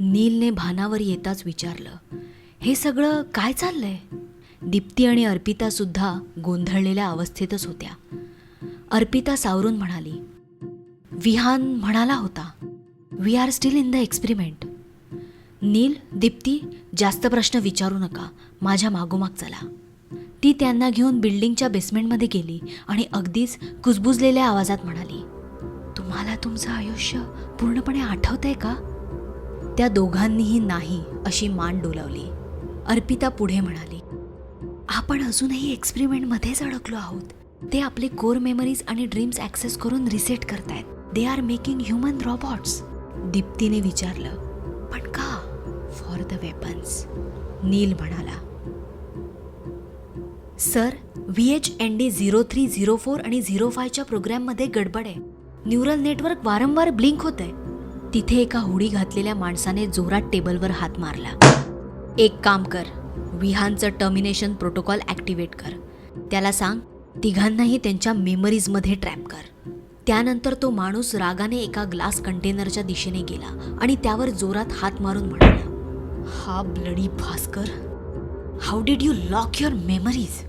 नीलने भानावर येताच विचारलं, हे सगळं काय चाललंय? दीप्ती आणि अर्पिता सुद्धा गोंधळलेल्या अवस्थेतच होत्या. अर्पिता सावरून म्हणाली, विहान म्हणाला होता, we are still in the experiment. Neel, Deepti, जास्त प्रश्न विचारू नका, माझ्या मागोमाग चला. ती त्यांना घेऊन बिल्डिंगच्या बेसमेंटमध्ये गेली आणि अगदीच कुजबुजलेल्या आवाजात म्हणाली, तुम्हाला तुमचं आयुष्य पूर्णपणे आठवतंय का? त्या दोघांनीही नाही अशी मान डोलावली. अर्पिता पुढे म्हणाली, आपण अजूनही एक्सपेरिमेंटमध्येच अडकलो आहोत. ते आपले कोर मेमरीज आणि ड्रीम्स ॲक्सेस करून रिसेट करतायत. They are making human robots. दीप्तीने विचारलं, पण का? फॉर द वेपन्स, नील म्हणाला. सर, VHND 0304 आणि 05च्या प्रोग्रॅममध्ये गडबड आहे. न्यूरल नेटवर्क वारंवार ब्लिंक होतंय. तिथे एका हुडी घातलेल्या माणसाने जोरात टेबलवर हात मारला. एक काम कर, विहानचं टर्मिनेशन प्रोटोकॉल ॲक्टिवेट कर. त्याला सांग, तिघांनाही त्यांच्या मेमरीजमध्ये ट्रॅप कर. त्यानंतर तो माणूस रागाने एका ग्लास कंटेनरच्या दिशेने गेला आणि त्यावर जोरात हात मारून म्हणाला, हा bloody Bhaskar, how did you lock your memories?